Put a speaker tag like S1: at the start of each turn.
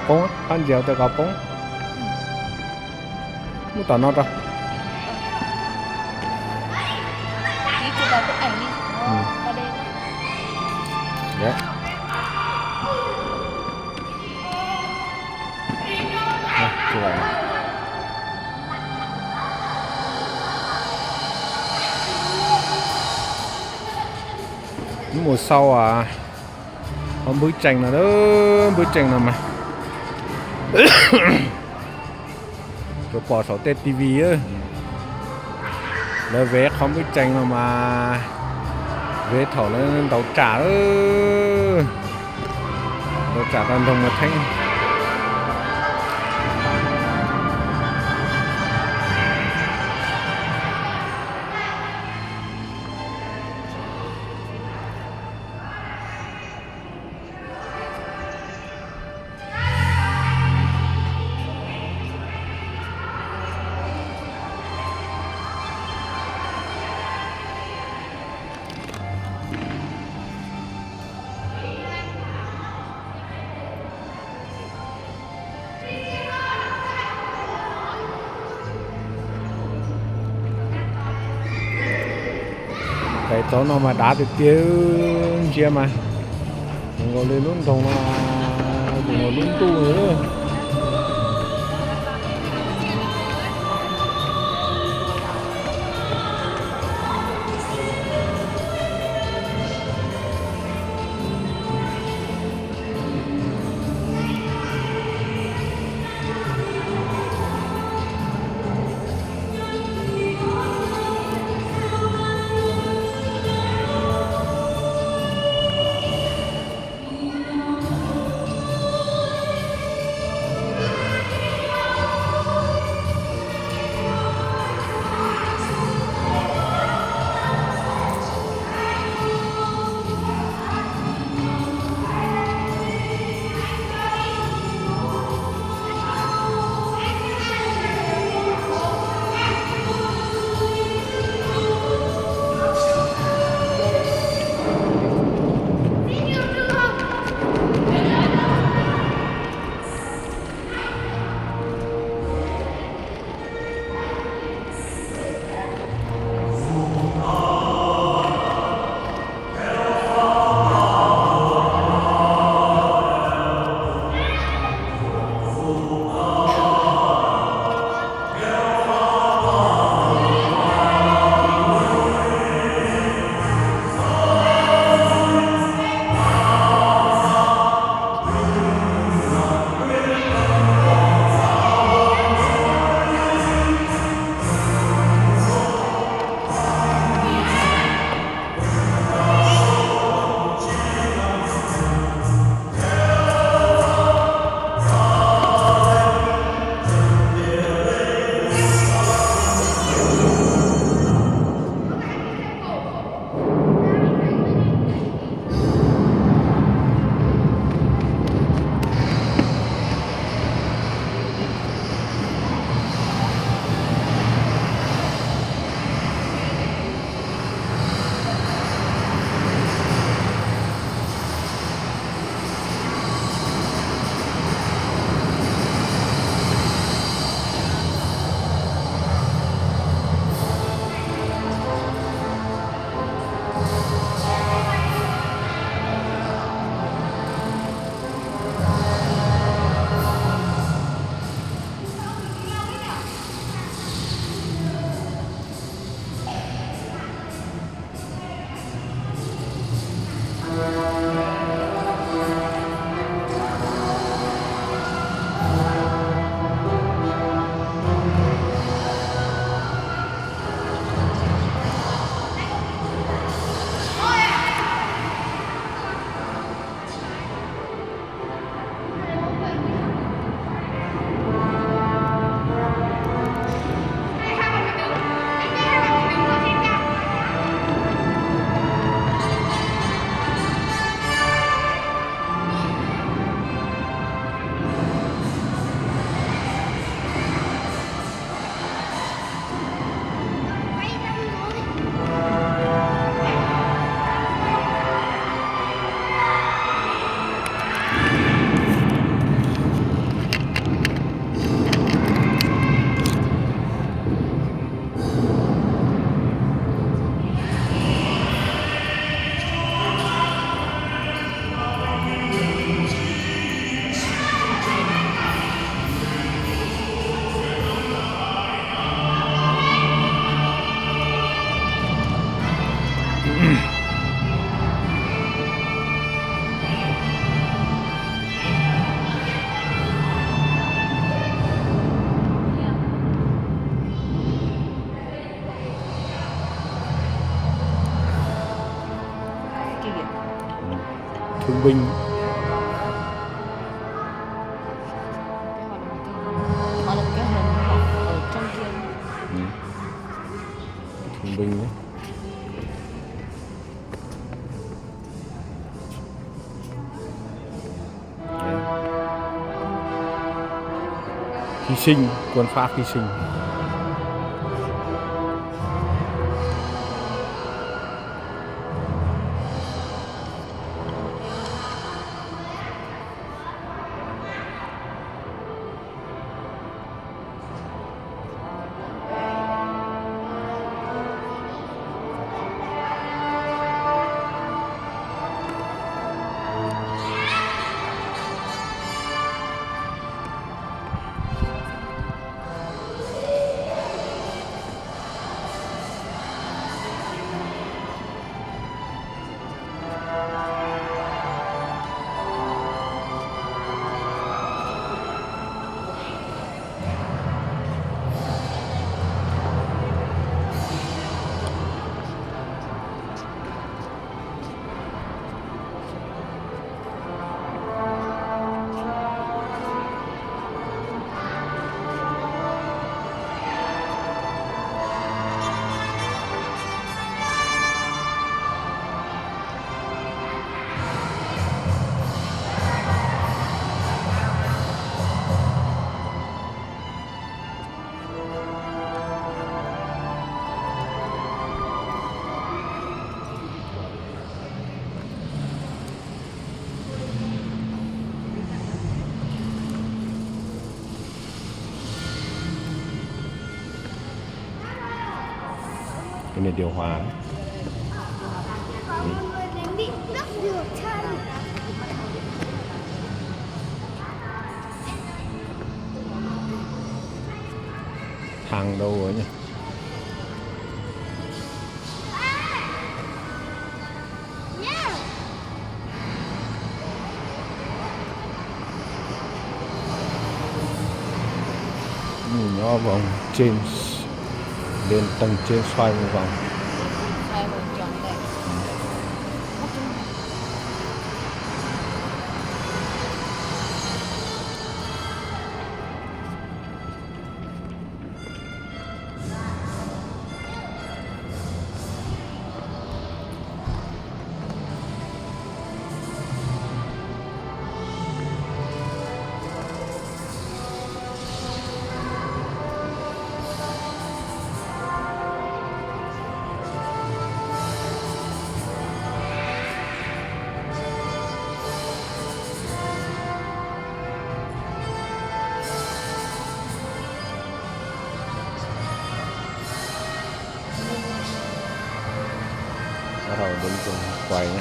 S1: bóng ăn dẻo từ gặp bóng nó tao nó rồi
S2: Chị chụp lại bức ảnh đi. Qua đây đấy.
S1: đấy chụp lại mùa sau à không bức tranh nào đó bức tranh nào mà cái bỏ sổ tết tivi á lấy vé không bức tranh nào mà vé thổ lên đầu trả đó đầu trả toàn đồng một thanh cái chỗ nào mà đá được kia chia mà ngồi lên luôn thùng mà ngồi lung tu nữa binh.
S2: Họ là cái hình họ ở trong kia.
S1: Ừ. Thương binh đấy. Đấy. Hy sinh, quân Pháp hy sinh. Cái này điều hòa đấy.
S3: Bị nước rửa chân.
S1: Thang đâu rồi nhỉ? Nhìn nó vòng trên, lên tầng trên xoay một vòng.
S2: Xoay một vòng đây.
S1: Bắt đầu đến quay nhé.